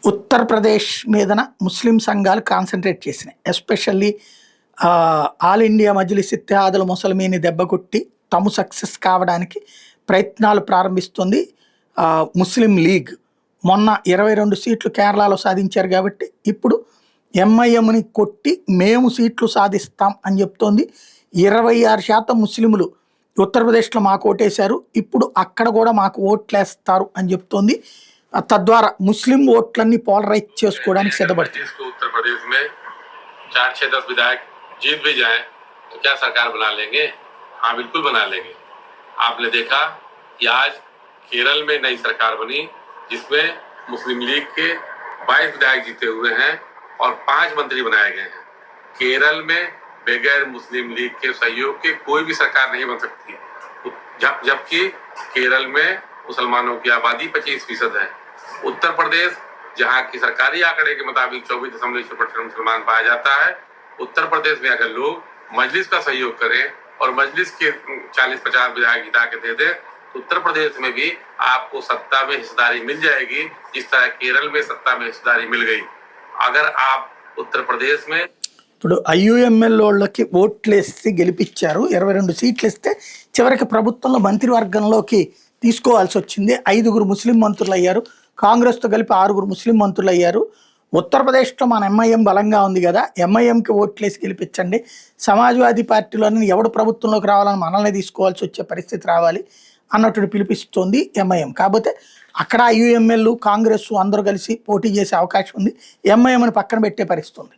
ఉత్తరప్రదేశ్ మీదన ముస్లిం సంఘాలు కాన్సన్ట్రేట్ చేసినాయి. Especially all India Majlis Ittehadul ముస్లిమీని దెబ్బకొట్టి తాము సక్సెస్ కావడానికి ప్రయత్నాలు ప్రారంభిస్తుంది ముస్లిం లీగ్. మొన్న 22 సీట్లు కేరళలో సాధించారు కాబట్టి ఇప్పుడు ఎంఐఎంని కొట్టి మేము సీట్లు సాధిస్తాం అని చెప్తోంది. 26% ముస్లింలు ఉత్తరప్రదేశ్లో మాకు ఓటేశారు, ఇప్పుడు అక్కడ కూడా మాకు ఓట్లేస్తారు అని చెప్తోంది. తద్వారా ముస్లిం ఓట్లన్నీ పోలరైజ్ చేసుకోవడానికి సిద్ధపడుతుంది. उत्तर प्रदेश में 4-6-10 विधायक जीत भी जाए तो क्या सरकार बना लेंगे? हाँ, बिल्कुल बना लेंगे। आपने देखा कि आज केरल में नई सरकार बनी जिसमें मुस्लिम लीग के 22 विधायक जीते हुए हैं और 5 मंत्री बनाए गए हैं। केरल में बगैर मुस्लिम लीग के सहयोग के कोई भी सरकार नहीं बन सकती, जबकि केरल में मुसलमानों की आबादी 25% है। उत्तर प्रदेश जहां की सरकारी आंकड़े के मुताबिक 24.6% मुसलमान पाया जाता है, उत्तर प्रदेश में अगर लोग मजलिस का सहयोग करें और मजलिस के 40-50 विधायक जिता के दे दें तो उत्तर प्रदेश में भी आपको सत्ता में हिस्सेदारी मिल जाएगी, जिस तरह केरल में सत्ता में हिस्सेदारी मिल गई। अगर आप उत्तर प्रदेश में ఇప్పుడు ఐయుఎంఎల్ వాళ్ళకి ఓట్లేసి గెలిపించారు, 22 సీట్లు ఇస్తే చివరికి ప్రభుత్వంలో మంత్రివర్గంలోకి తీసుకోవాల్సి వచ్చింది. 5 ముస్లిం మంత్రులు అయ్యారు, కాంగ్రెస్తో కలిపి 6 ముస్లిం మంత్రులు అయ్యారు. ఉత్తరప్రదేశ్లో మన ఎంఐఎం బలంగా ఉంది కదా, ఎంఐఎంకి ఓట్లేసి గెలిపించండి, సమాజ్వాదీ పార్టీలోని ఎవడు ప్రభుత్వంలోకి రావాలని మనల్ని తీసుకోవాల్సి వచ్చే పరిస్థితి రావాలి అన్నట్టు పిలిపిస్తోంది ఎంఐఎం. కాకపోతే అక్కడ ఐయుఎంఎల్ కాంగ్రెస్ అందరూ కలిసి పోటీ చేసే అవకాశం ఉంది, ఎంఐఎంని పక్కన పెట్టే పరిస్థితి ఉంది.